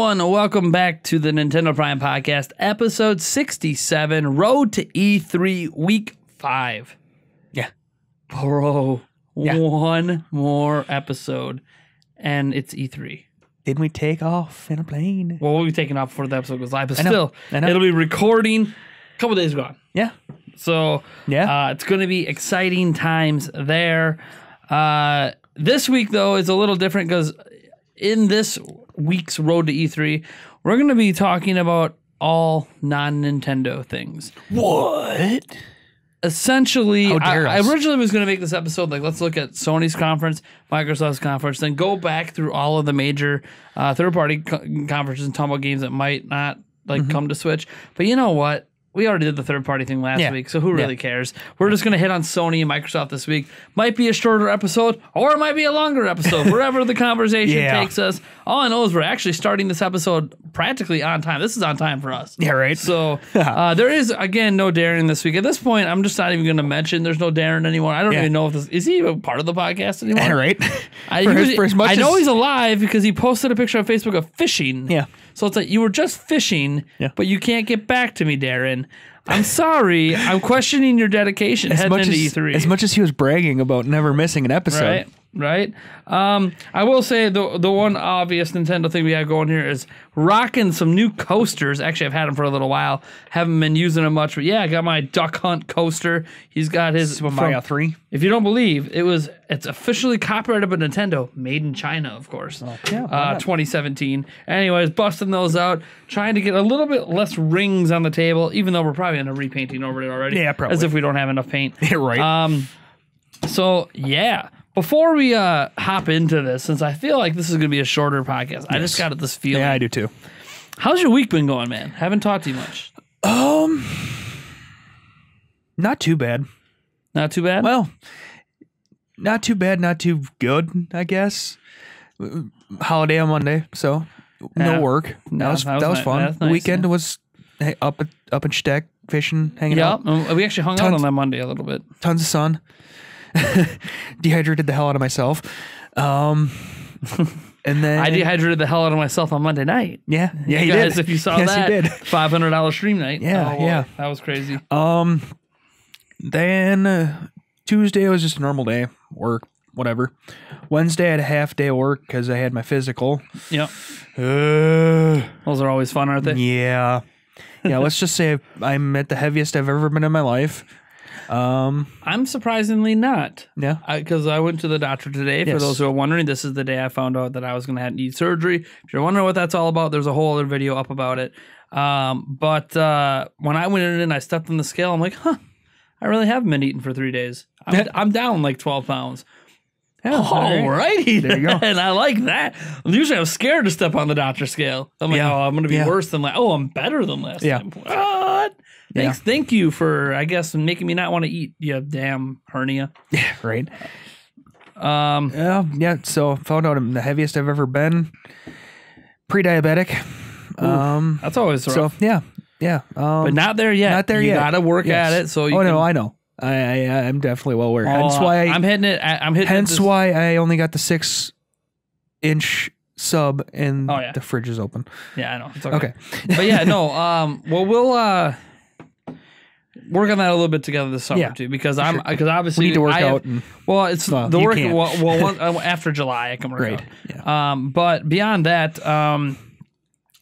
everyone. Welcome back to the Nintendo Prime Podcast, episode 67, Road to E3 Week 5. Yeah. Bro, one more episode, and it's E3. Didn't we take off in a plane? Well, we'll be taking off before the episode goes live, but still, I know. it'll be recording a couple days gone. Yeah. So, it's going to be exciting times there. This week, though, is a little different because in this week's Road to E3, we're going to be talking about all non-Nintendo things. What? Essentially, I us. originally was going to make this episode like, let's look at Sony's conference, Microsoft's conference, then go back through all of the major third-party conferences and talk about games that might not come to Switch. But you know what? We already did the third-party thing last week, so who really cares? We're just going to hit on Sony and Microsoft this week. Might be a shorter episode, or it might be a longer episode, wherever the conversation takes us. All I know is we're actually starting this episode practically on time. This is on time for us. Yeah, right. So there is, again, no Darren this week. At this point, I'm just not even going to mention there's no Darren anymore. I don't even know if this... Is he even part of the podcast anymore? Yeah, right. I know he's alive because he posted a picture on Facebook of fishing. Yeah. So it's like, you were just fishing, but you can't get back to me, Darren. I'm sorry. I'm questioning your dedication heading into E3. As much as he was bragging about never missing an episode. Right. I will say the one obvious Nintendo thing we have going here is rocking some new coasters. Actually, I've had them for a little while. Haven't been using them much, but yeah, I got my Duck Hunt coaster. He's got his Super Mario 3. If you don't believe, it's officially copyrighted by Nintendo, made in China, of course. 2017. Anyways, busting those out, trying to get a little bit less rings on the table, even though we're probably in a repainting over it already. Yeah, probably. As if we don't have enough paint. Yeah, right. So yeah. Before we hop into this, since I feel like this is going to be a shorter podcast, I just got this feeling. Yeah, I do too. How's your week been going, man? Haven't talked to you much. Not too bad. Not too bad? Well, not too bad, not too good, I guess. Holiday on Monday, so no work. That was fun. Nice, the weekend was up in Steck, fishing, hanging out. Yeah, we actually hung out on that Monday a little bit. Tons of sun. Dehydrated the hell out of myself. And then I dehydrated the hell out of myself on Monday night. Yeah, you guys, did. If you saw yes, that, you did. $500 stream night. Yeah. That was crazy. Then Tuesday was just a normal day, work, whatever. Wednesday I had a half day of work because I had my physical. Yep. Those are always fun, aren't they? Yeah. Let's just say I'm at the heaviest I've ever been in my life. I'm surprisingly not. Yeah. Because I went to the doctor today. For those who are wondering, this is the day I found out that I was going to need surgery. If you're wondering what that's all about, there's a whole other video up about it. But when I went in and I stepped on the scale, I'm like, I really haven't been eating for 3 days. I'm down like 12 pounds. Yeah, alrighty. There you go. And I like that. Usually I'm scared to step on the doctor's scale. I'm like, I'm going to be worse than I'm better than last time. What? Thank you for, I guess, making me not want to eat, you damn hernia. Yeah, right. So found out I'm the heaviest I've ever been. Pre-diabetic. That's always rough. So, yeah. But not there yet. Not there yet. You got to work at it. So you no, I know. I'm definitely well aware. Hence why I'm hitting it. Hence why I only got the 6-inch sub and the fridge is open. Yeah, I know. It's okay. But yeah, no. Well, we'll work on that a little bit together this summer too, because obviously we need to work out. It's the work. Well, after July I can work out. Yeah. But beyond that,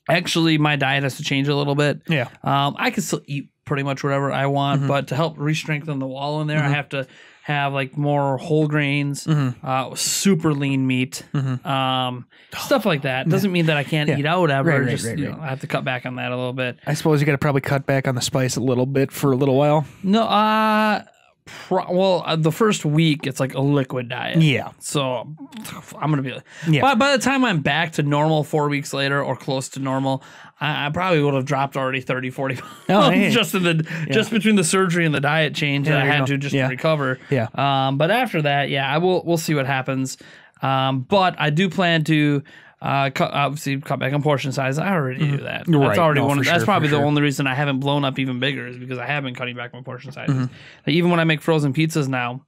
actually my diet has to change a little bit. Yeah. I can still eat pretty much whatever I want, but to help re-strengthen the wall in there, I have to have like more whole grains, super lean meat, stuff like that. Doesn't mean that I can't eat out ever. I have to cut back on that a little bit. I suppose you got to probably cut back on the spice a little bit for a little while. No, the first week it's like a liquid diet. Yeah. So I'm going to be like, by the time I'm back to normal 4 weeks later or close to normal, I probably would have dropped already 30, 40 pounds just between the surgery and the diet change that I had to recover. Yeah. But after that, we'll see what happens. But I do plan to cut back on portion size. I already do that. That's already that's probably the only reason I haven't blown up even bigger is because I have been cutting back my portion sizes. Like even when I make frozen pizzas now,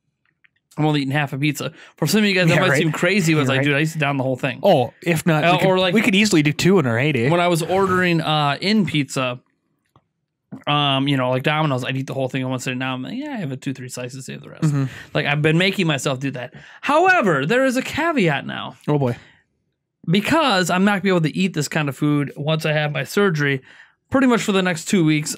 I'm only eating half a pizza. For some of you guys, that might seem crazy. But it's like, dude, I used to down the whole thing. Oh, if not, we could easily do 2 in our heyday. When I was ordering in pizza, like Domino's, I'd eat the whole thing in one sitting. Now I'm like, I have 2-3 slices, save the rest. Like I've been making myself do that. However, there is a caveat now. Oh boy. Because I'm not going to be able to eat this kind of food once I have my surgery, pretty much for the next 2 weeks,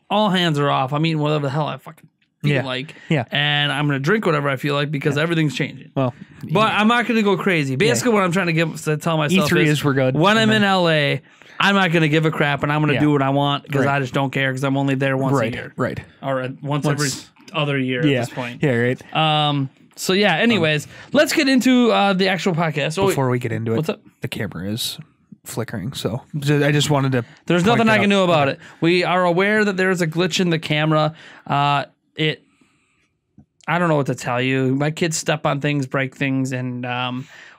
all hands are off. I'm eating whatever the hell I fucking feel like. Yeah. And I'm going to drink whatever I feel like because everything's changing. Well, but I'm not going to go crazy. Basically, what I'm trying to tell myself E3 is we're good. When I'm in LA, I'm not going to give a crap and I'm going to do what I want because I just don't care because I'm only there once a year. Right. Or once every other year at this point. Yeah, right. So yeah, anyways, let's get into the actual podcast. Before we get into it, what's up? The camera is flickering, so I just wanted to... There's nothing I can do about it. We are aware that there's a glitch in the camera. I don't know what to tell you. My kids step on things, break things, and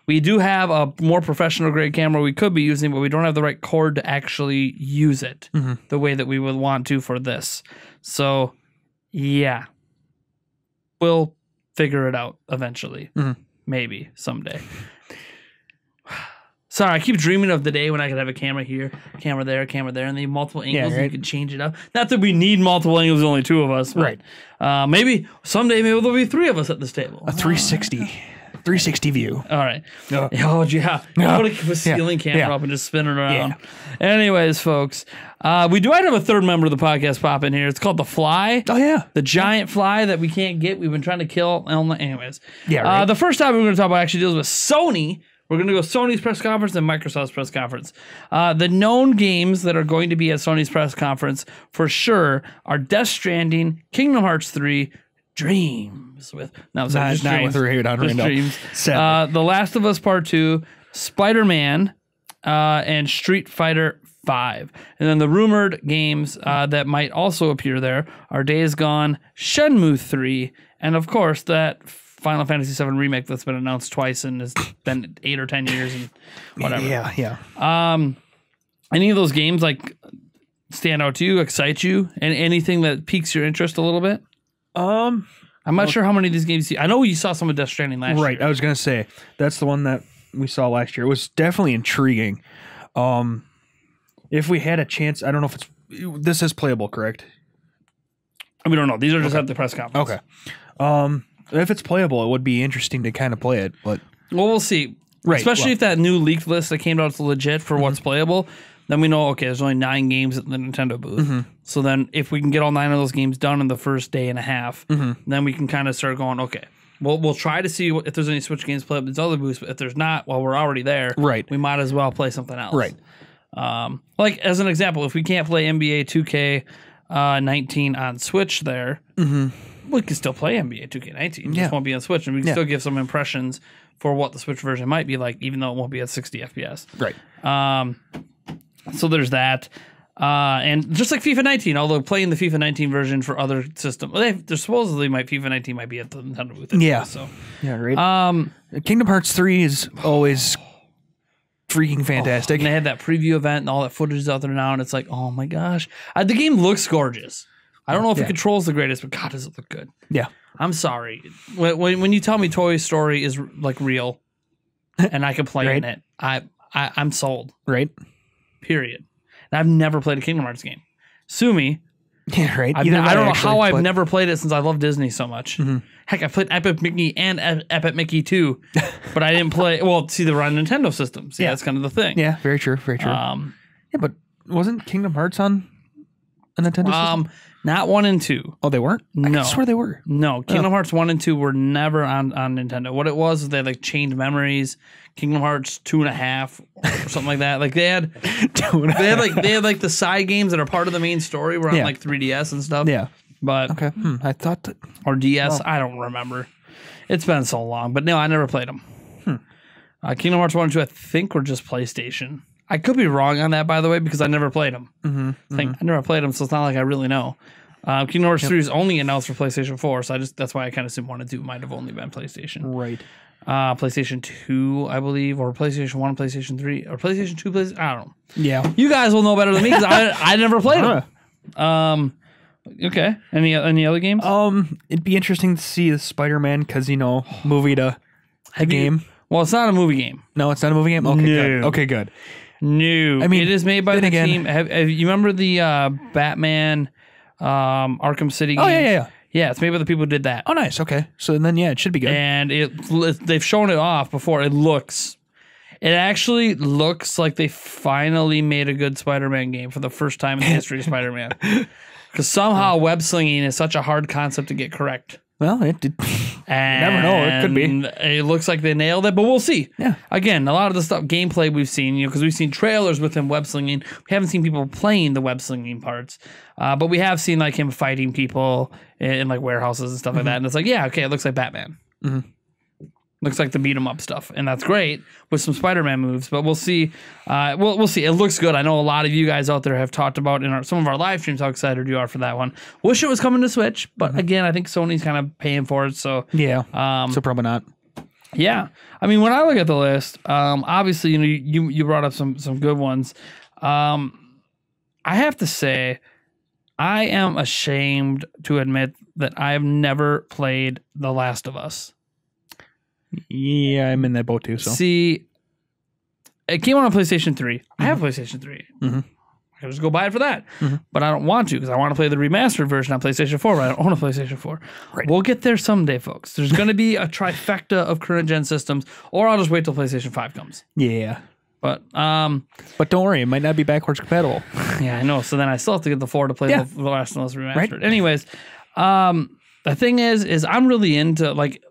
we do have a more professional grade camera we could be using, but we don't have the right cord to actually use it the way that we would want to for this. So, yeah. We'll figure it out eventually. Maybe someday. Sorry, I keep dreaming of the day when I could have a camera here, camera there, and then multiple angles and you can change it up. Not that we need multiple angles, there's only 2 of us. Right. Maybe someday there'll be 3 of us at this table. A 360 view. All right. Oh, yeah. Put a ceiling camera up and just spin it around. Anyways, folks, we do have a third member of the podcast pop in here. It's called The Fly. Oh, yeah. The giant fly that we can't get. We've been trying to kill. Anyways. Yeah, right. The first topic we're going to talk about actually deals with Sony. We're going to go Sony's press conference and Microsoft's press conference. The known games that are going to be at Sony's press conference for sure are Death Stranding, Kingdom Hearts 3, Dreams with... No, sorry, just Dreams. Just Dreams. The Last of Us Part 2, Spider-Man, and Street Fighter 5. And then the rumored games that might also appear there are Days Gone, Shenmue 3, and of course that Final Fantasy VII Remake that's been announced twice and has been 8 or 10 years and whatever. Yeah. Any of those games like stand out to you, excite you, and anything that piques your interest a little bit? I'm not sure how many of these games I know you saw some of Death Stranding last year. Right. I was going to say that's the one that we saw last year. It was definitely intriguing. If we had a chance, I don't know if this is playable, correct? We don't know. These are just at the press conference. Okay. If it's playable, it would be interesting to kind of play it, but we'll see. Right. Especially if that new leaked list that came out is legit for what's playable, then we know, okay, there's only 9 games at the Nintendo booth. So then if we can get all 9 of those games done in the first day and a half, then we can kind of start going, okay, we'll try to see if there's any Switch games playable at these other booths, but if there's not, well, we're already there. Right. We might as well play something else. Right. Like, as an example, if we can't play NBA 2K 19 on Switch there, we can still play NBA 2K19. It just won't be on Switch, and we can still give some impressions for what the Switch version might be like, even though it won't be at 60 FPS. Right. So there's that. And just like FIFA 19, although playing the FIFA 19 version for other systems, they're supposedly FIFA 19 might be at the Nintendo booth. Yeah. So. Yeah, right. Kingdom Hearts 3 is always freaking fantastic. And they had that preview event and all that footage is out there now, and it's like, oh my gosh. The game looks gorgeous. I don't know if it controls the greatest, but God, does it look good. Yeah. I'm sorry. When you tell me Toy Story is like real and I can play in it, I'm sold. Right. Period. And I've never played a Kingdom Hearts game. Sue me. Yeah, right. I don't know how I've never played it since I love Disney so much. Heck, I played Epic Mickey and Epic Mickey 2, but I didn't play... Well, see, they were on Nintendo systems. Yeah, that's kind of the thing. Yeah, very true. Very true. Yeah, but wasn't Kingdom Hearts on a Nintendo system? Not 1 and 2. Oh, they weren't? No. I swear they were. No, Kingdom Hearts 1 and 2 were never on Nintendo. What it was is they like changed memories. Kingdom Hearts 2.5 or something like that. Like they had like the side games that are part of the main story were on like 3DS and stuff. Yeah. But okay. I thought that, or DS, I don't remember. It's been so long, but no, I never played them. Kingdom Hearts 1 and 2 I think were just PlayStation. I could be wrong on that, by the way, because I never played them. I never played them, so it's not like I really know. Kingdom Hearts 3 is only announced for PlayStation 4, so that's why I kind of assumed 1 and 2 might have only been PlayStation. Right. PlayStation 2, I believe, or PlayStation 1, PlayStation 3, or PlayStation 2, I don't know. Yeah. You guys will know better than me because I never played them. Okay. Any other games? It'd be interesting to see the Spider-Man because movie to game. Well, it's not a movie game. No, it's not a movie game. Okay, good. Okay, good. No, I mean it is made by the team. Have you remember the Batman Arkham City game? Oh yeah. Yeah, it's made by the people who did that. Oh, nice. Okay, so then it should be good. And they've shown it off before. It actually looks like they finally made a good Spider-Man game for the first time in the history of Spider-Man. Because somehow web slinging is such a hard concept to get correct. Well, you never know. It could be. It looks like they nailed it, but we'll see. Yeah. Again, a lot of the stuff, gameplay we've seen, because we've seen trailers with him web slinging. We haven't seen people playing the web slinging parts, but we have seen like him fighting people in like warehouses and stuff like that. And it's like, yeah, okay, it looks like Batman. Looks like the beat 'em up stuff, and that's great with some Spider-Man moves. But we'll see. We'll see. It looks good. I know a lot of you guys out there have talked about in some of our live streams how excited you are for that one. Wish it was coming to Switch, but again, I think Sony's kind of paying for it. So yeah. So probably not. Yeah. I mean, when I look at the list, obviously you brought up some good ones. I have to say, I am ashamed to admit that I have never played The Last of Us. Yeah, I'm in that boat too. So see, it came out on PlayStation 3. I have PlayStation 3. I can just go buy it for that. But I don't want to because I want to play the remastered version on PlayStation 4, but I don't own a PlayStation 4. Right. We'll get there someday, folks. There's going to be a trifecta of current gen systems, or I'll just wait till PlayStation 5 comes. Yeah. But don't worry, it might not be backwards compatible. Yeah, I know. So then I still have to get the 4 to play the Last of Us remastered. Right. Anyways, the thing is I'm really into like.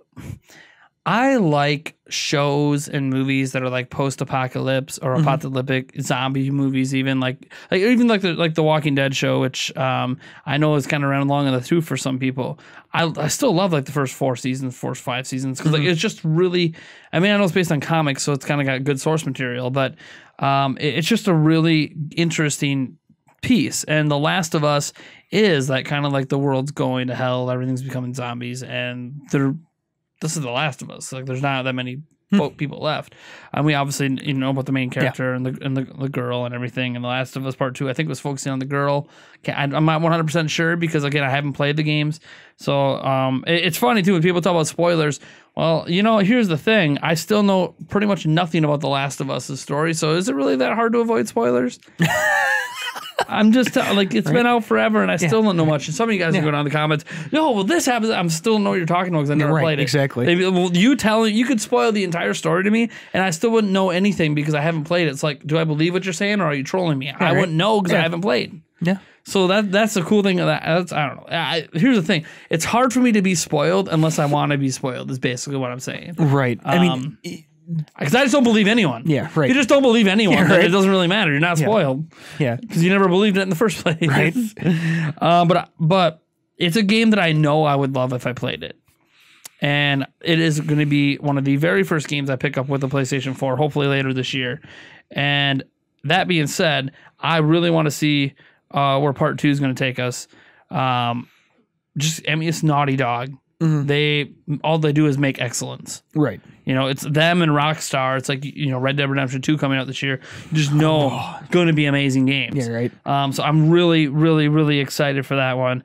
I like shows and movies that are like post-apocalypse or apocalyptic zombie movies, even like the Walking Dead show, which I know is kind of ran along in the tooth for some people. I still love like the first 5 seasons because like it's just really. I mean, I know it's based on comics, so it's kind of got good source material, but it's just a really interesting piece. And The Last of Us is that kind of like the world's going to hell, everything's becoming zombies, and this is The Last of Us. Like, there's not that many people left, and we obviously know about the main character and the girl and everything. And The Last of Us Part 2, I think, was focusing on the girl. I'm not 100% sure because again, I haven't played the games. So it's funny too when people talk about spoilers. Well, here's the thing: I still know pretty much nothing about The Last of Us' story. So is it really that hard to avoid spoilers? I'm just it's been out forever, and I still don't know much. And some of you guys are going on in the comments. No, well, this happens. I'm still know what you're talking about because I never played it. Exactly. Well, you could spoil the entire story to me, and I still wouldn't know anything because I haven't played it. It's like, do I believe what you're saying, or are you trolling me? I wouldn't know because I haven't played. Yeah. So that's the cool thing of that. I don't know. Here's the thing: it's hard for me to be spoiled unless I want to be spoiled. Is basically what I'm saying. Right. I mean. Because I just don't believe anyone. Yeah, right. You just don't believe anyone. Then it doesn't really matter. You're not spoiled. Yeah. Because you never believed it in the first place. Right. But it's a game that I know I would love if I played it. And it is going to be one of the very first games I pick up with the PlayStation 4, hopefully later this year. And that being said, I really want to see where Part 2 is going to take us. It's Naughty Dog. All they do is make excellence. Right. It's them and Rockstar. It's like, Red Dead Redemption 2 coming out this year. Just know going to be amazing games. Yeah, right. So I'm really, really, really excited for that one.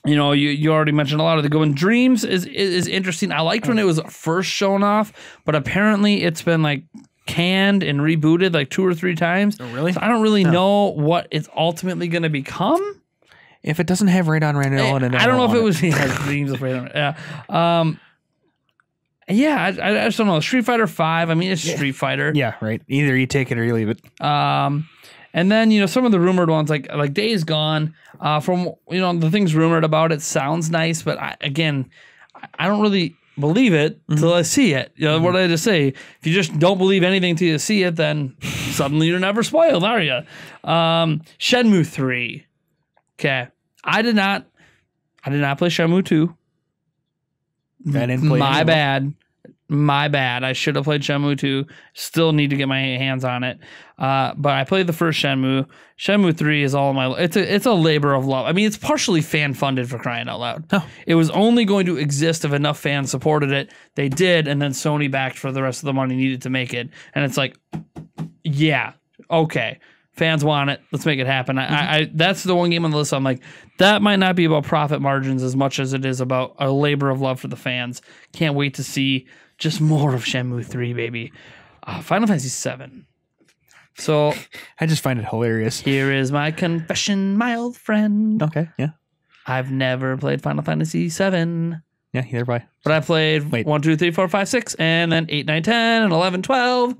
You already mentioned a lot of the good one. Dreams is interesting. I liked when it was first shown off, but apparently it's been like canned and rebooted like 2 or 3 times. Oh, really? So I don't really know what it's ultimately going to become. If it doesn't have Radon Randall in it, I don't know if it was Dreams of Radon. I just don't know. Street Fighter 5. I mean, it's Street Fighter. Yeah, right. Either you take it or you leave it. And then some of the rumored ones like Days Gone. From the things rumored about it sounds nice, but I don't really believe it till I see it. What did I just say? If you just don't believe anything till you see it, then suddenly you're never spoiled, are you? Shenmue 3. Okay, I did not play Shenmue 2. I didn't play My bad. I should have played Shenmue 2. Still need to get my hands on it. But I played the first Shenmue. Shenmue 3 is all my. It's a labor of love. I mean, it's partially fan funded for crying out loud. Oh. It was only going to exist if enough fans supported it. They did, and then Sony backed for the rest of the money needed to make it. And it's like, yeah, okay. Fans want it. Let's make it happen. That's the one game on the list. I'm like, that might not be about profit margins as much as it is about a labor of love for the fans. Can't wait to see just more of Shenmue 3, baby. Final Fantasy 7. So I just find it hilarious. Here is my confession, my old friend. Okay, yeah. I've never played Final Fantasy 7. Yeah, either way. But I played 1, 2, 3, 4, 5, 6, and then 8, 9, 10, and 11, 12,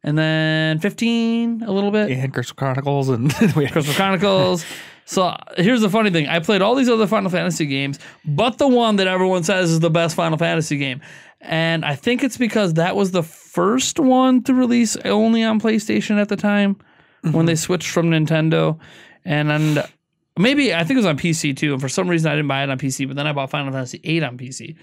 and then 15 a little bit. Yeah, and Crystal Chronicles. Crystal Chronicles. So here's the funny thing. I played all these other Final Fantasy games, but the one that everyone says is the best Final Fantasy game. And I think it's because that was the first one to release only on PlayStation at the time when they switched from Nintendo. And maybe, I think it was on PC too. And for some reason, I didn't buy it on PC, but then I bought Final Fantasy 8 on PC.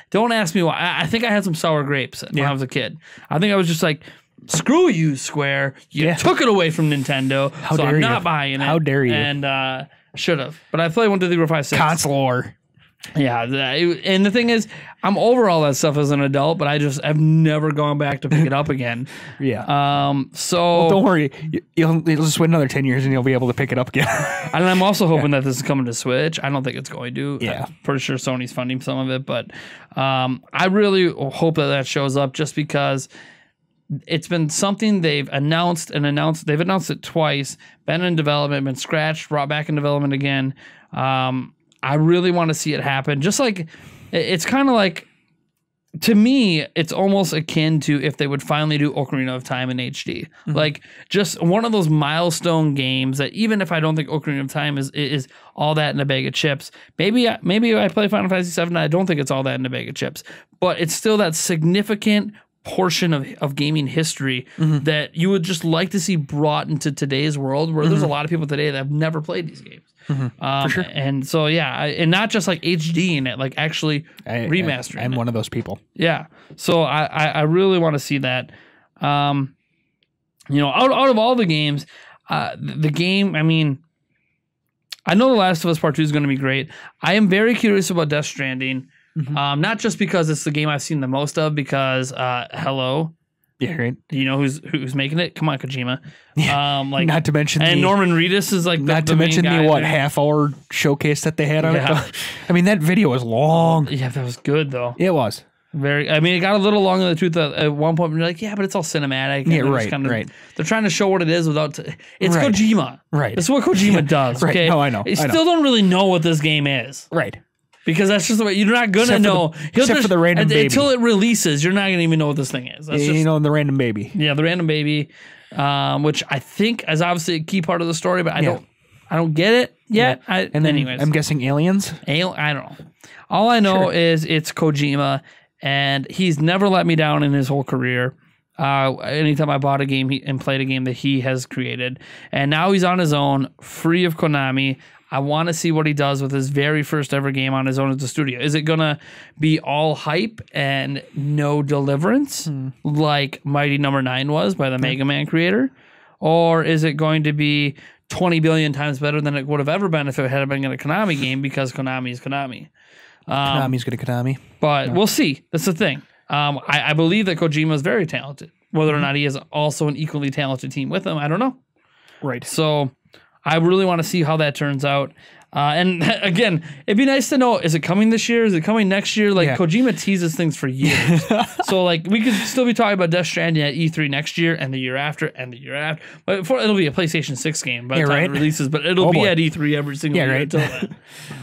Don't ask me why. I think I had some sour grapes when I was a kid. I think I was just like, screw you, Square. You took it away from Nintendo, so I'm not buying it. How dare you? And should have. But I played 1, 2, 3, 4, 5, 6. Console war. Yeah, and the thing is, I'm over all that stuff as an adult, but I've never gone back to pick it up again. Yeah. So well, don't worry, you'll just wait another 10 years and you'll be able to pick it up again. And I'm also hoping that this is coming to Switch. I don't think it's going to. Yeah. I'm pretty sure Sony's funding some of it, but I really hope that shows up just because it's been something they've announced and announced. They've announced it twice, been in development, been scratched, brought back in development again. I really want to see it happen. Just like, it's kind of like, to me, it's almost akin to if they would finally do Ocarina of Time in HD. Like, just one of those milestone games that even if I don't think Ocarina of Time is all that in a bag of chips, maybe I play Final Fantasy 7 and I don't think it's all that in a bag of chips, but it's still that significant portion of gaming history that you would just like to see brought into today's world where there's a lot of people today that have never played these games. For sure. And so, and not just like HD in it, like actually remastering. I'm one of those people. Yeah. So I really want to see that. Out of all the games, the game, I mean, I know The Last of Us Part 2 is going to be great. I am very curious about Death Stranding. Not just because it's the game I've seen the most of, because hello. Yeah, right. You know who's making it? Come on, Kojima. Not to mention, Norman Reedus is like not to mention the half-hour showcase that they had on it. I mean, that video was long. Yeah, that was good though. It was very. I mean, it got a little long in the tooth at one point. You're like, yeah, but it's all cinematic. Yeah, right. They're trying to show what it is without. It's Kojima. Right. It's what Kojima does. Right. Okay. No, I know. You still don't really know what this game is. Right. Because that's just the way you're not gonna know. Except for the random baby. Until it releases, you're not gonna even know what this thing is. That's the random baby. Yeah, the random baby, which I think is obviously a key part of the story, but I don't get it yet. Yeah. Anyways, I'm guessing aliens. I don't know. All I know is it's Kojima, and he's never let me down in his whole career. Anytime I bought a game and played a game that he has created, and now he's on his own, free of Konami. I want to see what he does with his very first ever game on his own as a studio. Is it going to be all hype and no deliverance like Mighty Number 9 was by the Mega Man creator? Or is it going to be 20 billion times better than it would have ever been if it had been a Konami game, because Konami is Konami? Konami's good at Konami. But we'll see. That's the thing. I believe that Kojima is very talented. Whether or not he has also an equally talented team with him, I don't know. Right. So I really want to see how that turns out. And again, it'd be nice to know, is it coming this year? Is it coming next year? Like, Kojima teases things for years. So, like, we could still be talking about Death Stranding at E3 next year and the year after and the year after. But it'll be a PlayStation 6 game by the time it releases, but it'll be at E3 every single year until then.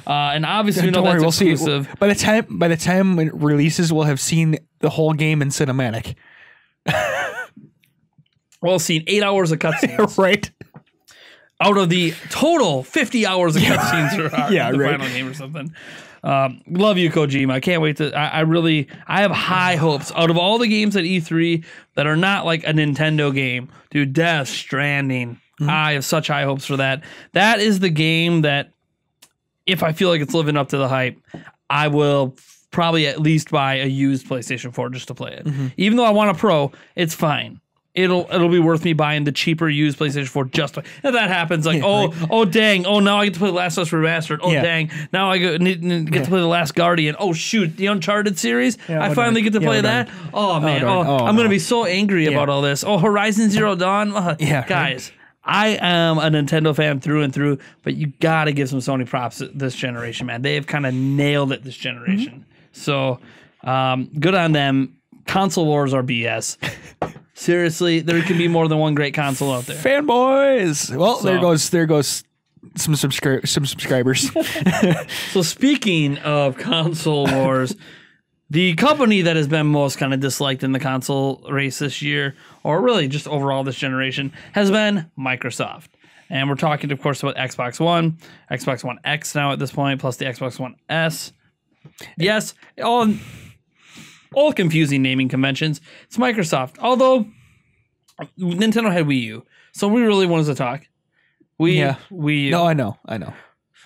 And obviously, we know that's exclusive. By the time it releases, we'll have seen the whole game in cinematic. We'll have seen 8 hours of cutscenes. Right. Out of the total 50 hours of cutscenes for the final game or something. Love you, Kojima. I can't wait to. I have high hopes out of all the games at E3 that are not like a Nintendo game. Dude, Death Stranding. I have such high hopes for that. That is the game that, if I feel like it's living up to the hype, I will probably at least buy a used PlayStation 4 just to play it. Even though I want a Pro, it's fine. It'll be worth me buying the cheaper used PlayStation 4 just if that happens. Like, oh dang, now I get to play The Last of Us Remastered. Oh dang, now I get to play The Last Guardian. Oh shoot, the Uncharted series. I finally get to play that. Oh man, I'm gonna be so angry about all this. Oh, Horizon Zero Dawn. Guys, I am a Nintendo fan through and through, but you got to give some Sony props this generation, man. They have kind of nailed it this generation. So good on them. Console wars are BS. Seriously, there can be more than one great console out there. Fanboys. Well, there goes some subscribers. So speaking of console wars, the company that has been most kind of disliked in the console race this year, or really just overall this generation, has been Microsoft. And we're talking, of course, about Xbox One, Xbox One X now at this point, plus the Xbox One S. Yes, all confusing naming conventions. It's Microsoft. Although Nintendo had Wii U, so we really wanted to talk. Wii U. No, I know.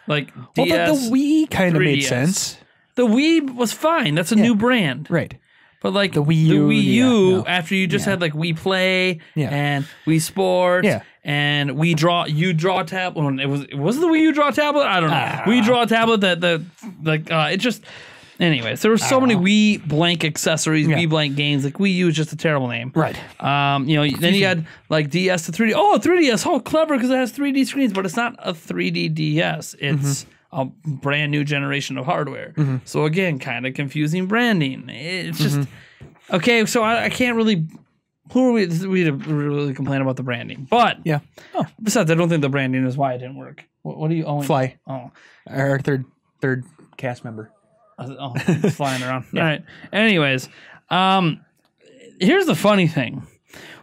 Like DS, but the Wii kind of made sense. The Wii was fine. That's a new brand. Right. But like the Wii U after you just had like Wii Play and Wii Sports and Wii Draw, you Draw tablet. It was the Wii U Draw tablet? I don't know. Wii Draw tablet it just anyways, there were so many Wii blank accessories, Wii blank games. Like Wii U is just a terrible name. Right. Then you had like DS to 3D. Oh, 3DS. Oh, clever because it has 3D screens, but it's not a 3D DS. It's a brand new generation of hardware. So again, kind of confusing branding. It's just okay. So I can't really. Who are we to really complain about the branding? But besides, I don't think the branding is why it didn't work. What do you own? Fly. Oh, our third cast member. Oh, it's flying around. All right. Anyways, here's the funny thing.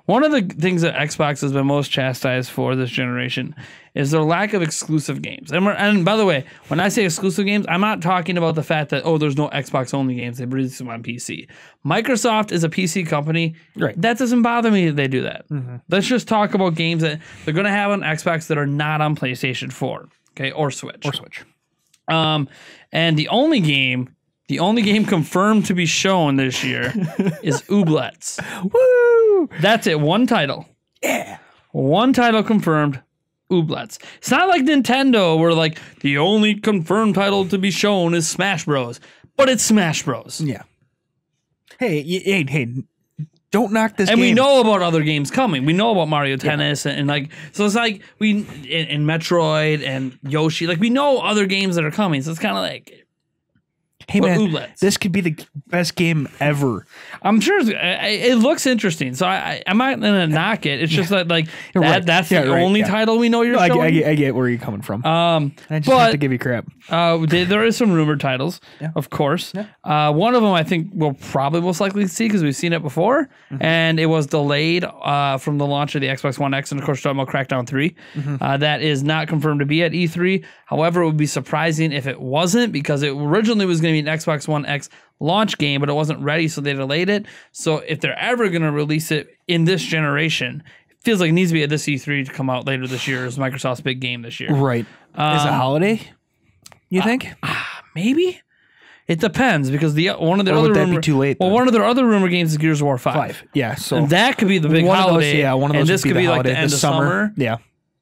One of the things that Xbox has been most chastised for this generation is their lack of exclusive games. And by the way, when I say exclusive games, I'm not talking about the fact that, there's no Xbox-only games. They release them on PC. Microsoft is a PC company. Right. That doesn't bother me that they do that. Let's just talk about games that they're going to have on Xbox that are not on PlayStation 4, okay, or Switch. And the only game confirmed to be shown this year is Ooblets. Woo! That's it. One title. Yeah. One title confirmed. Ooblets. It's not like Nintendo where like the only confirmed title to be shown is Smash Bros. But it's Smash Bros. Yeah. Hey. Don't knock this game. And we know about other games coming. We know about Mario Tennis and like, so it's like in Metroid and Yoshi, like we know other games that are coming. So it's kind of like, hey man, this could be the best game ever. I'm sure it looks interesting. So I'm not gonna knock it. It's just that like that's the only title we know you're showing. I get where you're coming from. I just have to give you crap. There is some rumored titles, of course. One of them I think we'll probably most likely see because we've seen it before, and it was delayed from the launch of the Xbox One X, and of course talking about Crackdown 3. That is not confirmed to be at E3. However, it would be surprising if it wasn't because it originally was going to be an Xbox One X launch game, but it wasn't ready, so they delayed it. So if they're ever going to release it in this generation, it feels like it needs to be at this E3 to come out later this year as Microsoft's big game this year. Right. Is it holiday, you think? Maybe. It depends because one of their other rumor, that be too late. Well, one of their other rumor games is Gears of War 5. Yeah, so and that could be the big holiday. One of those. And this could be like the end of summer. Yeah.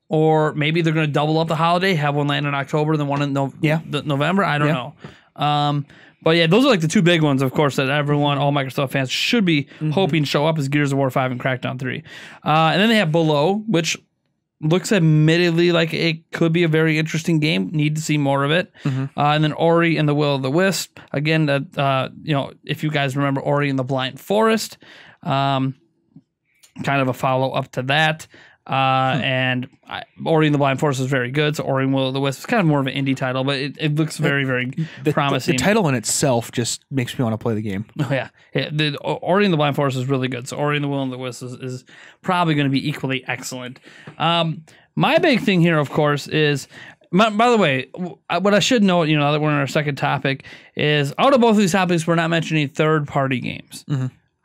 Or maybe they're going to double up the holiday, have one land in October, then one in November. I don't know. But yeah, those are like the two big ones, of course, that all Microsoft fans should be hoping show up is Gears of War 5 and Crackdown 3. And then they have Below, which looks admittedly like it could be a very interesting game. Need to see more of it. And then Ori and the Will of the Wisp. Again, if you guys remember Ori and the Blind Forest, kind of a follow up to that. And Ori and the Blind Forest is very good. So Ori and Will of the Wisp is kind of more of an indie title, but it looks very, very promising. The title in itself just makes me want to play the game. Oh, yeah. The Ori and the Blind Forest is really good. So Ori and the Will of the Wisp is probably going to be equally excellent. My big thing here, of course, is... By the way, what I should note, now that we're on our second topic, is out of both of these topics, we're not mentioning third-party games.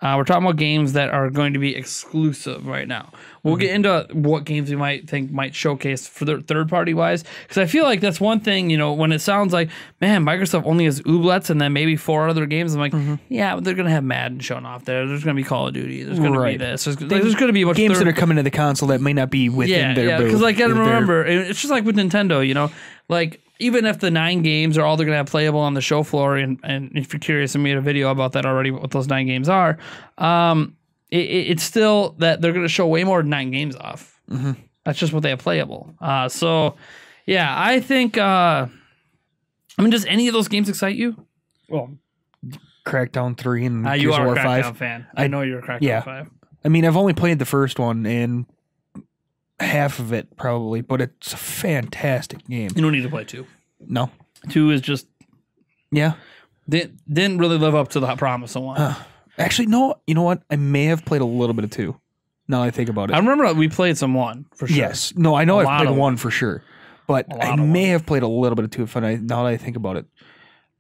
We're talking about games that are going to be exclusive right now. We'll get into what games we might think might showcase for the third-party wise, because I feel like that's one thing, when it sounds like, man, Microsoft only has Ooblets and then maybe 4 other games. I'm like, yeah, but they're going to have Madden shown off there. There's going to be Call of Duty. There's going to be this. There's going to be a bunch games that are coming to the console that may not be within their booth. Because I got to remember, it's just like with Nintendo, like even if the 9 games are all they're going to have playable on the show floor, and if you're curious, I made a video about that already, what those 9 games are, it's still that they're going to show way more than 9 games off. That's just what they have playable. So, yeah, I think. Does any of those games excite you? Well, Crackdown 3 and you Gears are of a War Crackdown 5 fan. I know you're a Crackdown 5. I mean, I've only played the first one and half of it probably, but it's a fantastic game. You don't need to play 2. No, 2 is just didn't really live up to the promise of 1. Actually, no. You know what? I may have played a little bit of 2. Now that I think about it, I remember we played some 1 for sure. Yes, no, I know I've played 1 for sure, but I may have played a little bit of 2. Now that I think about it.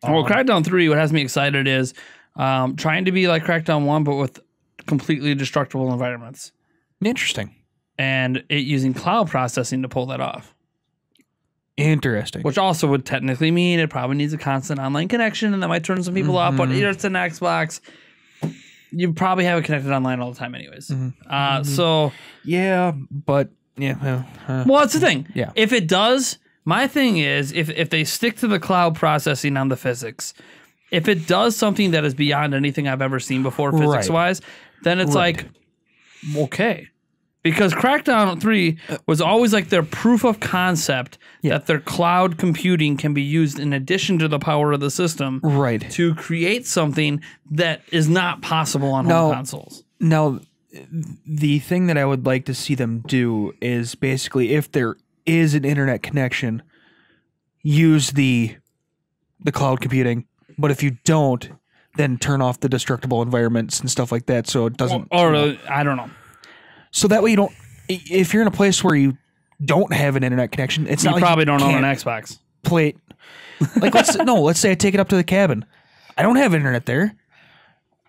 Well, Crackdown 3, what has me excited is trying to be like Crackdown 1, but with completely destructible environments. Interesting. And it using cloud processing to pull that off. Interesting. Which also would technically mean it probably needs a constant online connection, and that might turn some people off, but it's an Xbox. You probably have it connected online all the time anyways. So... Yeah, but... Yeah. Well, that's the thing. Yeah. If it does... My thing is, if they stick to the cloud processing on the physics, if it does something that is beyond anything I've ever seen before physics-wise, then it's like, okay. Because Crackdown 3 was always like their proof of concept that their cloud computing can be used in addition to the power of the system to create something that is not possible on home consoles. Now, the thing that I would like to see them do is basically if there is an internet connection, use the cloud computing, but if you don't, then turn off the destructible environments and stuff like that so it doesn't... I don't know. So that way you don't... If you're in a place where you don't have an internet connection, it's not like probably don't own an Xbox. Play it. Like, let's say I take it up to the cabin. I don't have internet there,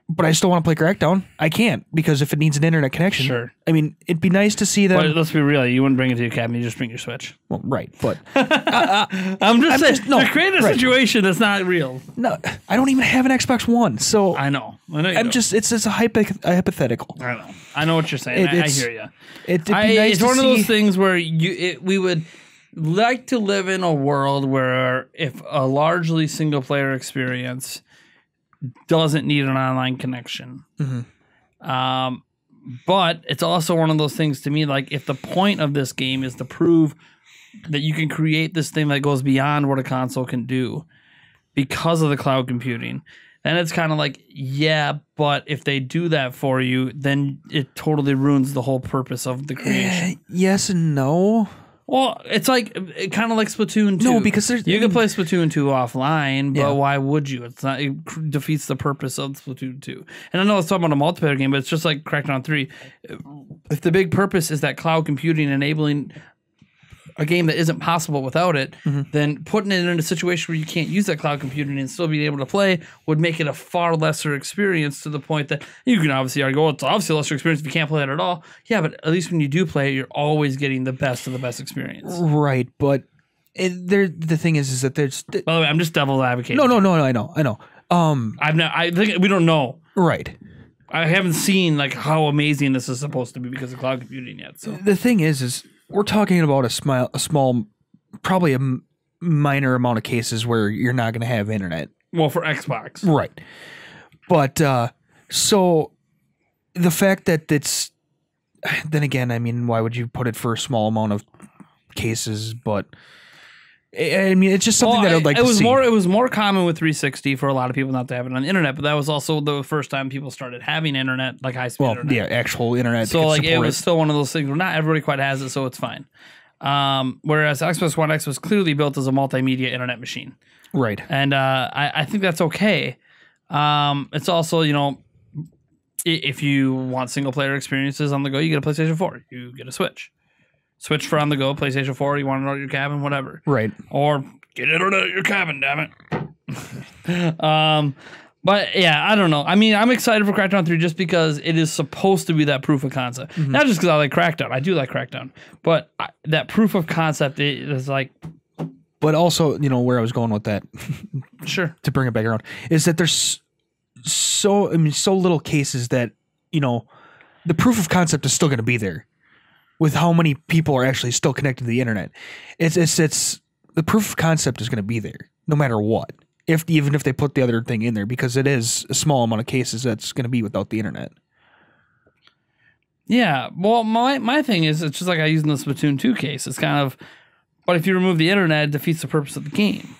but I still want to play Crackdown. I can't, because if it needs an internet connection... Sure. I mean, it'd be nice to see them... But let's be real. You wouldn't bring it to your cabin. You just bring your Switch. Well, right, but... I'm just saying, you're creating a situation that's not real. No, I don't even have an Xbox One, so... I know. It's a hypothetical. I know. I know what you're saying. I hear you. It'd be nice it's one of those things where we would like to live in a world where if a largely single-player experience doesn't need an online connection. But it's also one of those things to me, like if the point of this game is to prove that you can create this thing that goes beyond what a console can do because of the cloud computing, then it's kind of like, yeah, but if they do that for you, then it totally ruins the whole purpose of the creation. Yes and no. Well, it's like kind of like Splatoon 2. No, because you can play Splatoon 2 offline, but why would you? It's not. It defeats the purpose of Splatoon 2. And I know it's talking about a multiplayer game, but it's just like Crackdown 3. If the big purpose is that cloud computing enabling a game that isn't possible without it, then putting it in a situation where you can't use that cloud computing and still be able to play would make it a far lesser experience, to the point that you can obviously argue, well, it's obviously a lesser experience if you can't play it at all. Yeah, but at least when you do play it, you're always getting the best of the best experience. Right, but the thing is that there's... By the way, I'm just devil's advocating. No, I know. I think we don't know. Right. I haven't seen like how amazing this is supposed to be because of cloud computing yet. So the thing is we're talking about a small, probably a minor amount of cases where you're not going to have internet. Well, for Xbox. Right. But, so the fact that it's, then again, I mean, why would you put it for a small amount of cases? But, I mean, it's just something that I'd like to see. It was more common with 360 for a lot of people not to have it on the internet, but that was also the first time people started having internet, like high-speed internet. Yeah, actual internet. So like it was still one of those things where not everybody quite has it, so it's fine. Whereas Xbox One X was clearly built as a multimedia internet machine. Right. And I think that's okay. It's also, you know, if you want single-player experiences on the go, you get a PlayStation 4. You get a Switch. Switch for on the go, PlayStation 4, you want it at your cabin, whatever. Right. Or get internet at your cabin, damn it. But yeah, I don't know. I mean, I'm excited for Crackdown 3 just because it is supposed to be that proof of concept. Not just because I like Crackdown. I do like Crackdown. But that proof of concept is like... But also, you know, where I was going with that, sure, to bring it back around, is that there's so little cases that, you know, the proof of concept is still going to be there. With how many people are actually still connected to the internet, it's the proof of concept is going to be there no matter what. Even if they put the other thing in there, because it is a small amount of cases that's going to be without the internet. Yeah. Well, my thing is, it's just like I use in the Splatoon 2 case. It's kind of, but if you remove the internet, it defeats the purpose of the game.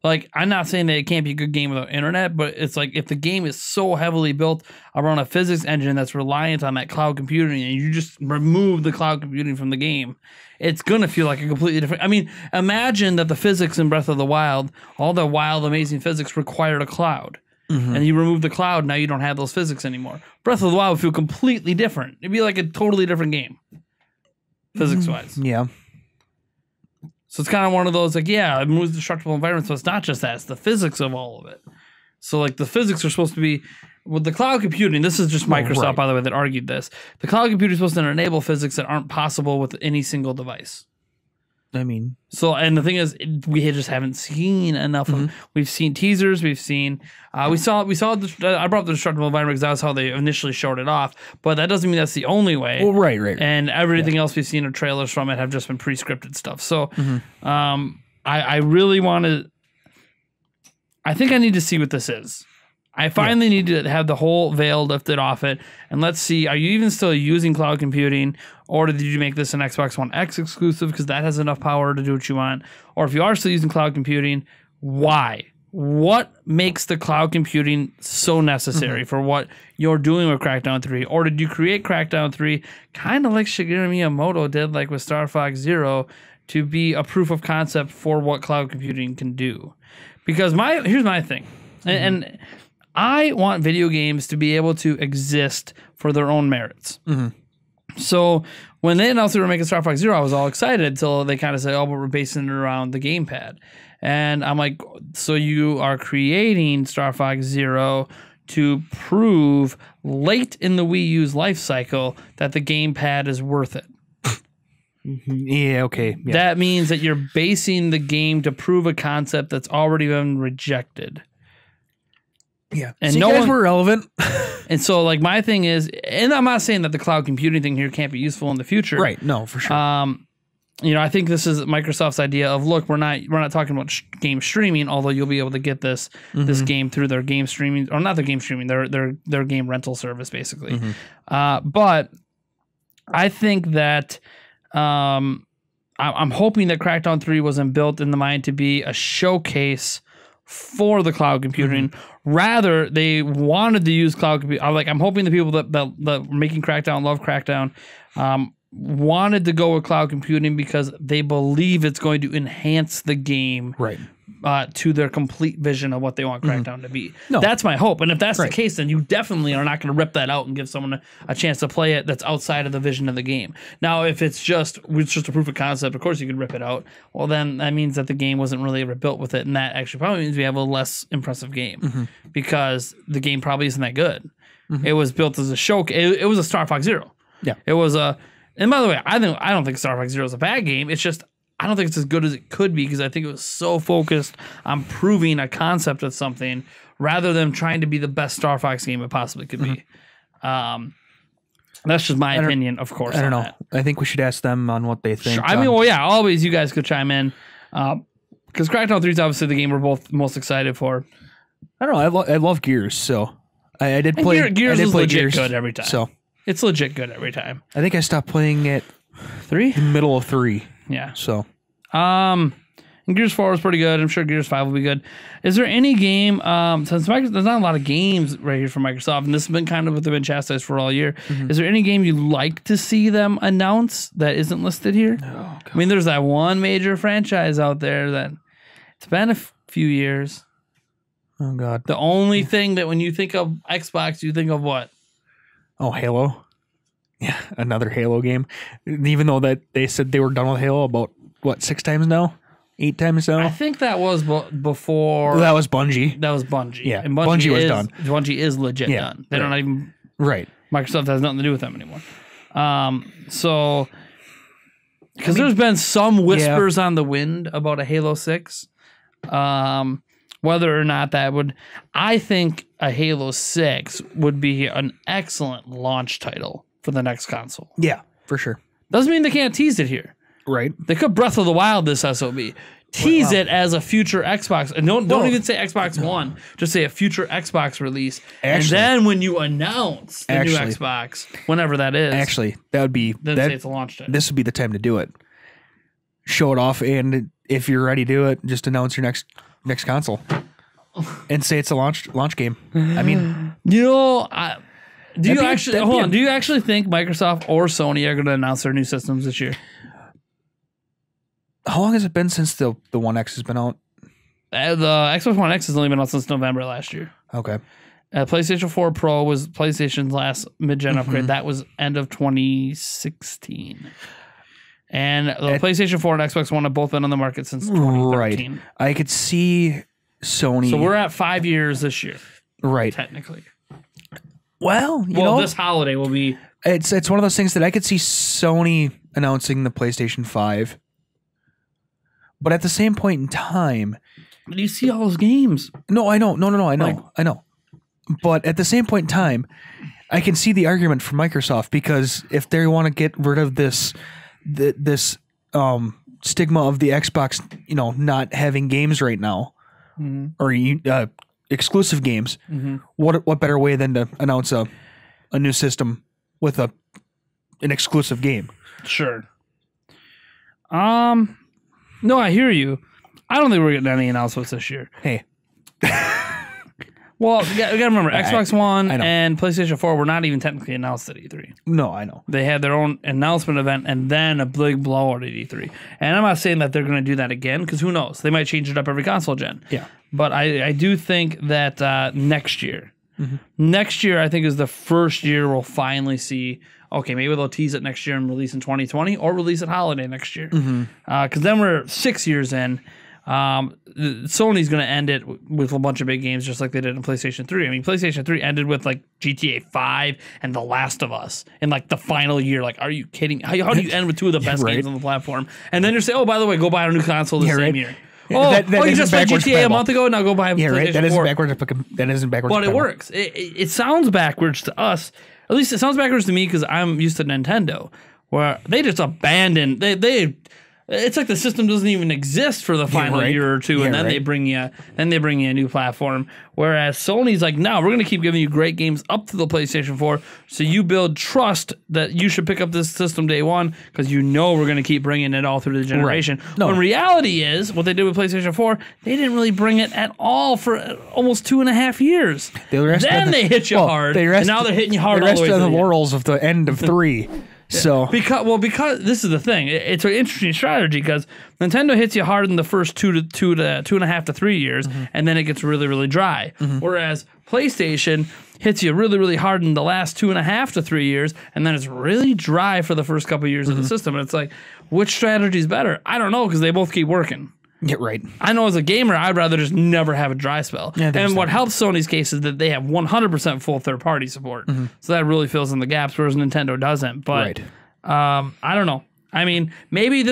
Like, I'm not saying that it can't be a good game without internet, but it's like if the game is so heavily built around a physics engine that's reliant on that cloud computing, and you just remove the cloud computing from the game, it's going to feel like a completely different... I mean, imagine that the physics in Breath of the Wild, all the wild, amazing physics required a cloud. And you remove the cloud, now you don't have those physics anymore. Breath of the Wild would feel completely different. It'd be like a totally different game, physics-wise. Yeah. So it's kind of one of those, like, yeah, it moves destructible environments, but it's not just that. It's the physics of all of it. So, like, the physics are supposed to be... With the cloud computing, this is just Microsoft, by the way, that argued this. The cloud computing is supposed to enable physics that aren't possible with any single device. I mean... So, and the thing is, we just haven't seen enough of... We've seen teasers, we've seen... I brought up the destructible environment because that's how they initially showed it off, but that doesn't mean that's the only way. Well, right. And everything else we've seen of trailers from it have just been pre-scripted stuff. So, I really want to... I think I need to see what this is. I finally need to have the whole veil lifted off it, and let's see, are you even still using cloud computing, or did you make this an Xbox One X exclusive because that has enough power to do what you want? Or if you are still using cloud computing, why? What makes the cloud computing so necessary for what you're doing with Crackdown 3? Or did you create Crackdown 3 kind of like Shigeru Miyamoto did, like with Star Fox Zero, to be a proof of concept for what cloud computing can do? Because here's my thing, and I want video games to be able to exist for their own merits. So when they announced they were making Star Fox Zero, I was all excited until they kind of said, oh, but we're basing it around the gamepad. And I'm like, so you are creating Star Fox Zero to prove late in the Wii U's life cycle that the gamepad is worth it. Yeah, okay. Yeah. That means that you're basing the game to prove a concept that's already been rejected. Yeah. And so no you guys one, were relevant. And so, like, my thing is, and I'm not saying that the cloud computing thing here can't be useful in the future. Right. No, for sure. You know, I think this is Microsoft's idea of, look, we're not talking about game streaming, although you'll be able to get this game through their game streaming, or not their game streaming, their game rental service, basically. But I think that I'm hoping that Crackdown 3 wasn't built in the mind to be a showcase for the cloud computing. Rather, they wanted to use cloud computing. I'm hoping the people that were making Crackdown, love Crackdown, wanted to go with cloud computing because they believe it's going to enhance the game to their complete vision of what they want Crackdown to be. No. That's my hope. And if that's the case, then you definitely are not going to rip that out and give someone a chance to play it that's outside of the vision of the game. Now, if it's just a proof of concept, of course you could rip it out. Well, then that means that the game wasn't really ever built with it, and that actually probably means we have a less impressive game because the game probably isn't that good. It was built as a show. It was a Star Fox Zero. Yeah. It was a... And by the way, I don't think Star Fox Zero is a bad game. It's just I don't think it's as good as it could be because I think it was so focused on proving a concept of something rather than trying to be the best Star Fox game it possibly could be. That's just my opinion, of course. I don't know. I think we should ask them on what they think. Sure. I mean, well, yeah, always you guys could chime in because Crackdown 3 is obviously the game we're both most excited for. I don't know. I love Gears, so I did play. Gears is legit Gears, good every time. So. It's legit good every time. I think I stopped playing it 3? In the middle of 3. Yeah. So. And Gears 4 was pretty good. I'm sure Gears 5 will be good. Is there any game, since there's not a lot of games right here from Microsoft, and this has been kind of what they've been chastised for all year, is there any game you'd like to see them announce that isn't listed here? Oh, I mean, there's that one major franchise out there that it's been a few years. Oh, God. The only thing that when you think of Xbox, you think of what? Oh, Halo. Yeah, another Halo game. Even though that they said they were done with Halo about, 6 times now? 8 times now? I think that was before. Well, that was Bungie. That was Bungie. Yeah, and Bungie was done. Bungie is legit done. They don't even. Right. Microsoft has nothing to do with them anymore. So. Because there's been some whispers on the wind about a Halo 6. Whether or not that would, I think a Halo 6 would be an excellent launch title for the next console. Yeah, for sure. Doesn't mean they can't tease it here. Right. They could Breath of the Wild this SOB. tease it as a future Xbox. And don't even say Xbox One. Just say a future Xbox release. And then when you announce the new Xbox, whenever that is. Actually, that would be... Then say it's a launch day. This would be the time to do it. Show it off, and if you're ready to do it, just announce your next console. And say it's a launch game. I mean... Do you actually think Microsoft or Sony are going to announce their new systems this year? How long has it been since the One X has been out? The Xbox One X has only been out since November last year. Okay. PlayStation 4 Pro was PlayStation's last mid-gen upgrade. That was end of 2016. And the PlayStation 4 and Xbox One have both been on the market since 2013. Right. I could see Sony... So we're at 5 years this year. Right. Technically. Well, you know... this holiday will be... It's one of those things that I could see Sony announcing the PlayStation 5. But at the same point in time... Do you see all those games? No, I know. No, I know. I know. But at the same point in time, I can see the argument for Microsoft, because if they want to get rid of this stigma of the Xbox, not having games right now, or exclusive games, what better way than to announce a new system with an exclusive game? Sure. No, I hear you. I don't think we're getting any announcements this year. Hey. Well, you got to remember, Xbox One and PlayStation 4 were not even technically announced at E3. No, I know. They had their own announcement event and then a big blowout at E3. And I'm not saying that they're going to do that again, because who knows? They might change it up every console gen. Yeah. But I do think that next year, I think is the first year we'll finally see, okay, maybe they'll tease it next year and release in 2020, or release it holiday next year. Because then we're 6 years in. Sony's going to end it with a bunch of big games, just like they did in PlayStation 3. I mean, PlayStation 3 ended with like GTA 5 and The Last of Us in like the final year. Like, are you kidding? How do you end with two of the best games on the platform? And then you're saying, oh, by the way, go buy a new console the same year. Oh, you just played GTA a month ago? Now go buy a PlayStation 4. That isn't backwards. But it works. It sounds backwards to us. At least it sounds backwards to me, because I'm used to Nintendo, where they just abandoned. It's like the system doesn't even exist for the final year or two, and then they bring you a new platform. Whereas Sony's like, no, we're going to keep giving you great games up to the PlayStation 4, so you build trust that you should pick up this system day one, because we're going to keep bringing it all through the generation. Right. No. When reality is, what they did with PlayStation 4, they didn't really bring it at all for almost 2.5 years. Then they hit you hard, and now they're hitting you hard all the way through the laurels of the end of 3. So because this is the thing, it's an interesting strategy, because Nintendo hits you hard in the first 2.5 to 3 years, and then it gets really, really dry. Whereas PlayStation hits you really, really hard in the last 2.5 to 3 years, and then it's really dry for the first couple of years of the system. And it's like, which strategy is better? I don't know, because they both keep working. Yeah, right. I know as a gamer, I'd rather just never have a dry spell. Yeah, and what helps Sony's case is that they have 100% full third-party support. So that really fills in the gaps, whereas Nintendo doesn't. But I don't know. I mean, maybe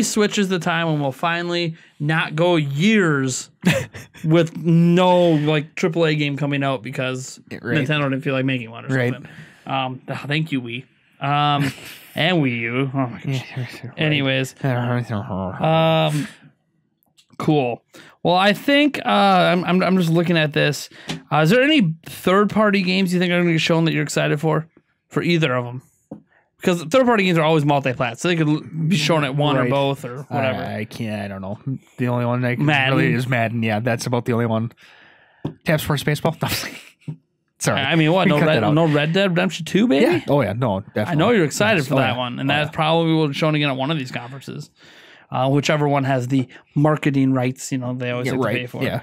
Switch is the time when we'll finally not go years with no like AAA game coming out, because Nintendo didn't feel like making one or something. Thank you, Wii. And Wii U. Oh my gosh. Anyways. Cool. Well, I think I'm just looking at this. Is there any third-party games you think are going to get shown that you're excited for either of them? Because third-party games are always multi-plat, so they could be shown at one or both or whatever. I don't know. The only one I can really is Madden. Yeah, that's about the only one. Tap Sports Baseball? Sorry. I mean, what? No Red Dead Redemption 2, baby? Yeah. Oh, yeah. No, definitely. I know you're excited for that one, and that's probably will be shown again at one of these conferences. Whichever one has the marketing rights, they always have to pay for. Yeah.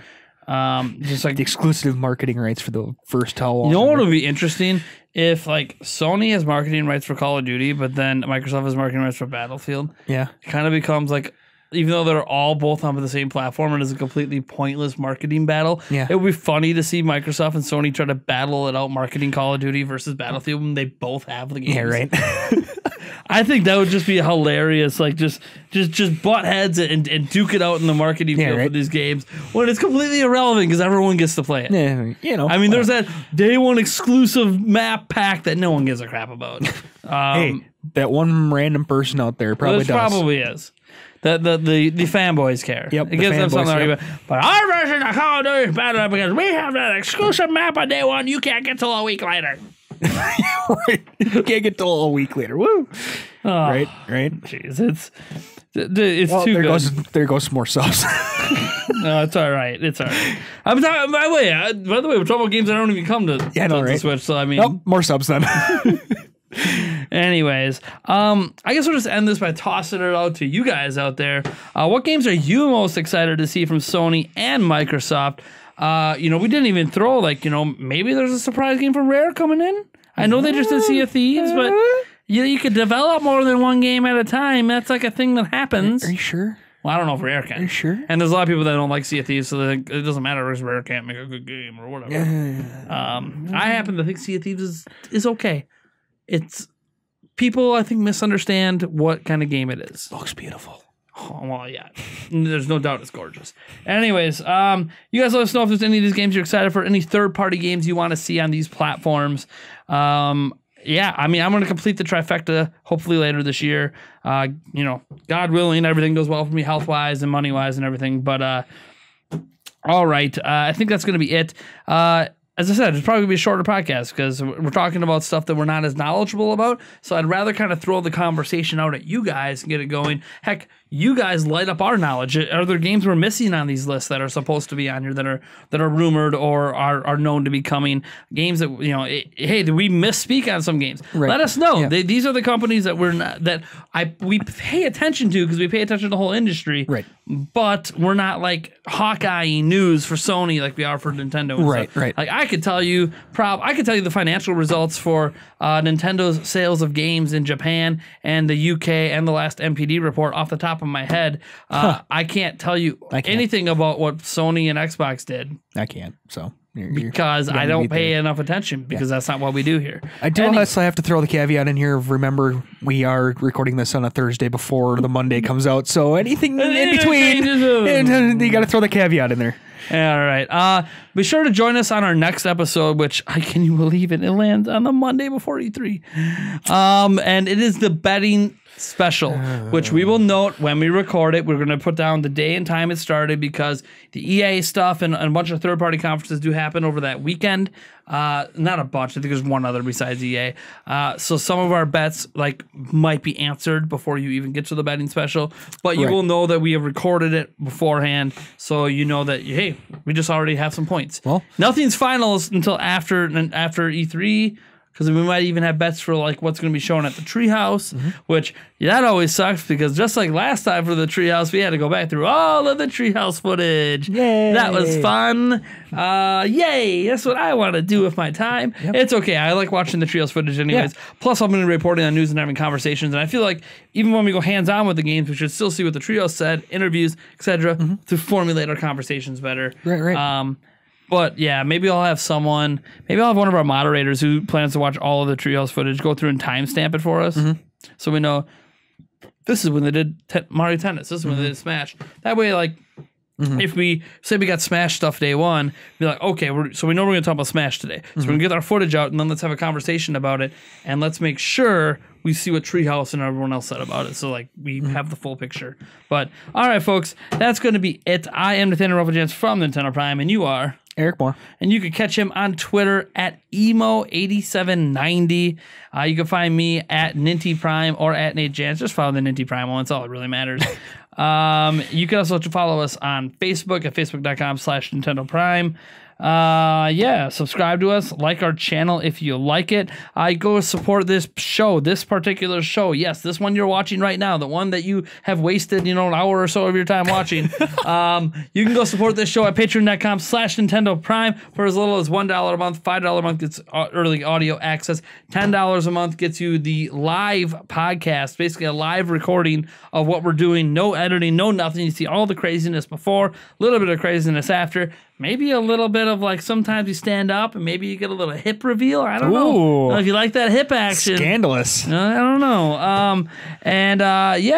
Just like the exclusive marketing rights for the first how long. You know what would be interesting? If like Sony has marketing rights for Call of Duty, but then Microsoft has marketing rights for Battlefield. Yeah. It kind of becomes like, even though they're all both on the same platform and it's a completely pointless marketing battle, it would be funny to see Microsoft and Sony try to battle it out marketing Call of Duty versus Battlefield when they both have the games. Yeah, right. I think that would just be hilarious. Like just butt heads and duke it out in the marketing field for these games when it's completely irrelevant because everyone gets to play it. Yeah, I mean, there's that day one exclusive map pack that no one gives a crap about. Hey, that one random person out there probably does. Probably is. The fanboys care. Yep, it gives them something to argue about. But our version of Call of Duty is better because we have that exclusive map on day one. You can't get till a week later. Right. You can't get till a week later. Woo. Oh, right. Jeez, it's too good. There goes some more subs. No, it's all right. It's all right. I'm talking. By the way, we're talking about games that don't even come to, to Switch. So I mean, more subs then. Anyways, I guess we'll just end this by tossing it out to you guys out there. What games are you most excited to see from Sony and Microsoft? We didn't even throw maybe there's a surprise game from Rare coming in. I know they just did Sea of Thieves, but you could develop more than one game at a time. That's like a thing that happens. Are you sure? Well, I don't know if Rare can. Are you sure? And there's a lot of people that don't like Sea of Thieves, so they think it doesn't matter if Rare can't make a good game or whatever. I happen to think Sea of Thieves is okay. It's people, I think, misunderstand what kind of game it is. It looks beautiful. Oh, well, yeah. There's no doubt it's gorgeous. Anyways, you guys let us know if there's any of these games you're excited for, any third-party games you want to see on these platforms. Yeah, I mean, I'm going to complete the trifecta hopefully later this year. God willing, everything goes well for me health-wise and money-wise and everything. But, all right, I think that's going to be it. As I said, it's probably going to be a shorter podcast because we're talking about stuff that we're not as knowledgeable about. So I'd rather kind of throw the conversation out at you guys and get it going. Heck, you guys light up our knowledge. Are there games we're missing on these lists that are supposed to be on here that are rumored or are known to be coming? Games that hey, did we misspeak on some games? Right. Let us know. Yeah. These are the companies that we pay attention to because we pay attention to the whole industry. Right. But we're not like Hawkeye news for Sony like we are for Nintendo. Right. Right. Like I could tell you the financial results for Nintendo's sales of games in Japan and the UK and the last MPD report off the top of my head. I can't tell you anything about what Sony and Xbox did. I can't. So because I don't pay enough attention because that's not what we do here. I do honestly have to throw the caveat in here. Remember, we are recording this on a Thursday before the Monday comes out. So anything in between, you got to throw the caveat in there. All right. Be sure to join us on our next episode, which can you believe it? It lands on the Monday before E3. And it is the betting special, which we will note when we record it. We're going to put down the day and time it started because the EA stuff and a bunch of third-party conferences do happen over that weekend. Not a bunch. I think there's one other besides EA. So some of our bets might be answered before you even get to the betting special, but you will know that we have recorded it beforehand, so you know that hey, we just already have some points. Well, nothing's finals until after E3. Because we might even have bets for what's going to be shown at the Treehouse, which that always sucks because just like last time for the Treehouse, we had to go back through all of the Treehouse footage. Yay! That was fun. Yay! That's what I want to do with my time. Yep. It's okay. I like watching the Treehouse footage anyways. Yeah. Plus, I'm going to be reporting on news and having conversations. And I feel like even when we go hands-on with the games, we should still see what the Treehouse said, interviews, etc., to formulate our conversations better. Right. But yeah, maybe I'll have one of our moderators who plans to watch all of the Treehouse footage go through and timestamp it for us. So we know this is when they did Mario Tennis. This is when they did Smash. That way, if we say we got Smash stuff day one, be like, okay, so we know we're going to talk about Smash today. So we're going to get our footage out and then let's have a conversation about it. And let's make sure we see what Treehouse and everyone else said about it. So we have the full picture. But all right, folks, that's going to be it. I am Nathaniel Rufflegans from Nintendo Prime, and you are Eric Moore. And you can catch him on Twitter at emo8790. You can find me at Ninty Prime or at Nate Jans. Just follow the Ninty Prime one. That's all that really matters. You can also follow us on Facebook at facebook.com/Nintendo Prime. Subscribe to us, like our channel if you like it. Go support this particular show. Yes, this one you're watching right now, the one that you have wasted, an hour or so of your time watching. You can go support this show at patreon.com/Nintendo Prime for as little as $1 a month. $5 a month gets early audio access. $10 a month gets you the live podcast, basically a live recording of what we're doing. No editing, no nothing. You see all the craziness before, a little bit of craziness after. Maybe a little bit of sometimes you stand up and maybe you get a little hip reveal. I don't know if you like that hip action. Scandalous. I don't know.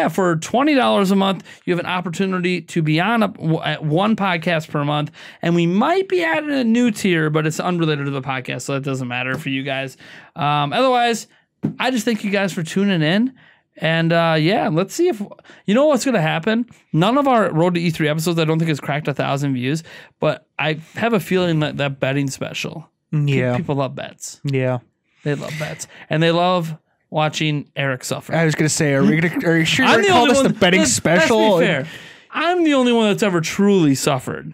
For $20 a month, you have an opportunity to be on one podcast per month. And we might be adding a new tier, but it's unrelated to the podcast, so it doesn't matter for you guys. Otherwise, I just thank you guys for tuning in. And yeah, let's see if you know what's going to happen. None of our Road to E3 episodes, I don't think, has cracked 1,000 views, but I have a feeling that betting special. Yeah, people love bets. Yeah, they love bets, and they love watching Eric suffer. I was going to say, are you sure you're going to call this the betting special? Let's be fair. I'm the only one that's ever truly suffered.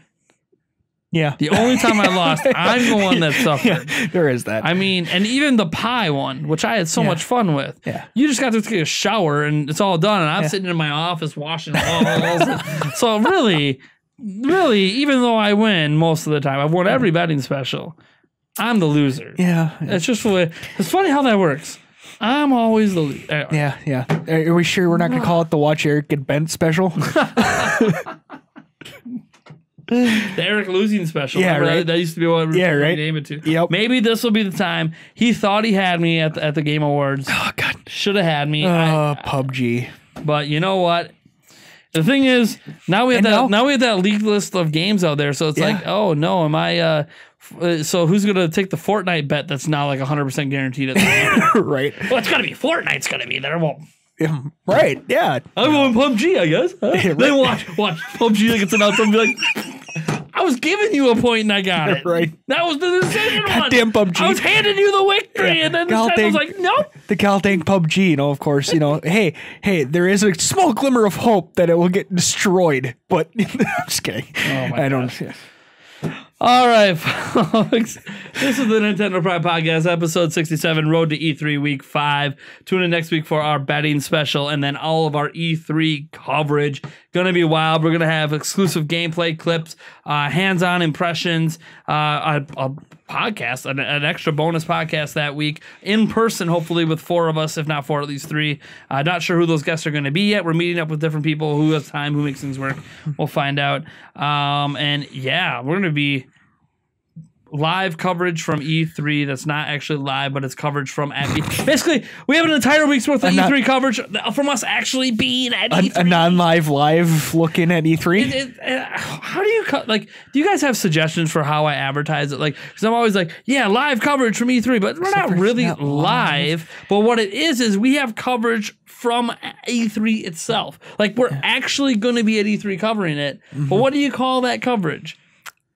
Yeah. The only time I lost, I'm the one that suffered. Yeah, there is that. I mean, and even the pie one, which I had so much fun with. Yeah. You just got to take a shower and it's all done. And I'm sitting in my office washing walls. So really, even though I win most of the time, I've won every betting special. I'm the loser. Yeah. It's just the way. It's funny how that works. I'm always the loser. Yeah. Are we sure we're not going to call it the Watch Eric Get Bent special? The Eric losing special. Yeah, right. That used to be what we name it to. Yep. Maybe this will be the time. He thought he had me at the Game Awards. Oh, God. Should have had me. PUBG. But you know what? The thing is, now we have that leaked list of games out there. So it's like, oh no, am I? So who's gonna take the Fortnite bet? That's now like 100% guaranteed. Right. Well, it's gonna be Fortnite's gonna be there. Well. Right, yeah. I'm going PUBG, I guess. Huh? Yeah, right. Then watch PUBG like it's announced and be like, I was giving you a point and I got it. Right. That was the decision one. Goddamn PUBG. I was handing you the victory and then the test was like, nope. The Galdang PUBG, of course, hey, there is a small glimmer of hope that it will get destroyed, but I'm just kidding. Oh my gosh. Yeah. All right, folks. This is the Nintendo Pride Podcast, episode 67, Road to E3 Week 5. Tune in next week for our betting special and then all of our E3 coverage. Gonna be wild. We're gonna have exclusive gameplay clips, hands-on impressions, a podcast, an extra bonus podcast that week, in person, hopefully with 4 of us, if not 4, at least 3. Not sure who those guests are going to be yet. We're meeting up with different people, who has time, who makes things work. We'll find out. And yeah, we're going to be live coverage from E3 that's not actually live, but it's coverage from at E3. Basically, we have an entire week's worth of E3 coverage from us actually being at E3. A non-live live looking at E3. How do you do you guys have suggestions for how I advertise it? Because I'm always like, yeah, live coverage from E3, but we're not really live. But what it is we have coverage from E3 itself. We're actually going to be at E3 covering it. Mm-hmm. But what do you call that coverage?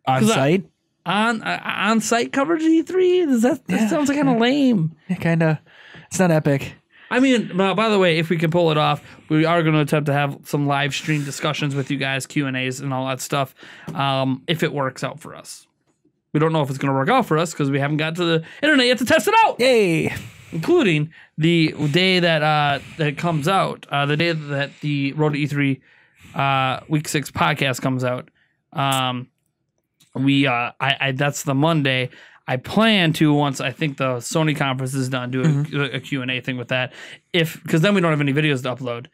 On site? On-site coverage of E3? That sounds like kind of lame. Yeah, kind of. It's not epic. I mean, by the way, if we can pull it off, we are going to attempt to have some live stream discussions with you guys, Q&As and all that stuff, if it works out for us. We don't know if it's going to work out for us because we haven't got to the internet yet to test it out. Yay! Including the day that it comes out, the day that the Road to E3 Week 6 podcast comes out. That's the Monday. I plan to, once I think the Sony conference is done, do a Q&A thing with that. Because then we don't have any videos to upload.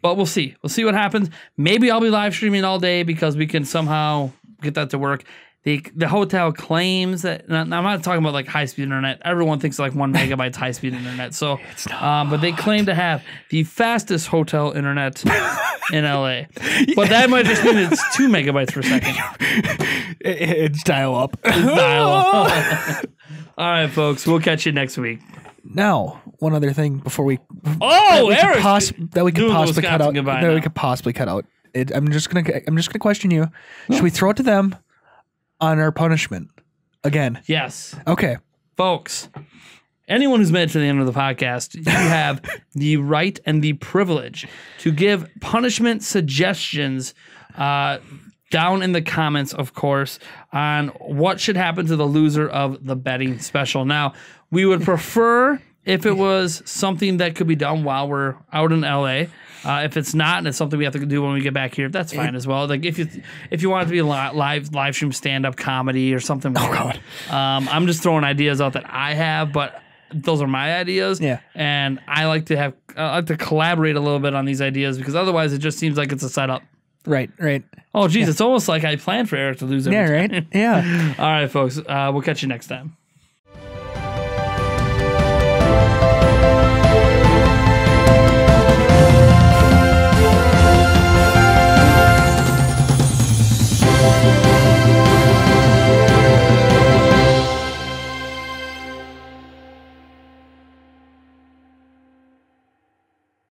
But we'll see. We'll see what happens. Maybe I'll be live streaming all day because we can somehow get that to work. The hotel claims that, I'm not talking about high-speed internet. Everyone thinks 1 megabyte high-speed internet. So, but they claim to have the fastest hotel internet in LA. But that might just mean it's 2 megabytes per second. It's dial up. All right, folks. We'll catch you next week. Now, one other thing before we Eric, that we could possibly cut out. That we could possibly cut out. I'm just gonna question you. Should we throw it to them on our punishment again? Yes. Okay. Folks, anyone who's made it to the end of the podcast, you have the right and the privilege to give punishment suggestions down in the comments, of course, on what should happen to the loser of the betting special. Now, we would prefer if it was something that could be done while we're out in LA. If it's not, and it's something we have to do when we get back here, that's fine as well. If you want it to be a live stream stand-up comedy or something. Oh, God. I'm just throwing ideas out that I have, but those are my ideas. Yeah. And I like to collaborate a little bit on these ideas because otherwise it just seems like it's a setup. Right. Oh, geez, it's almost like I planned for Eric to lose every time. Right? Yeah. All right, folks. We'll catch you next time.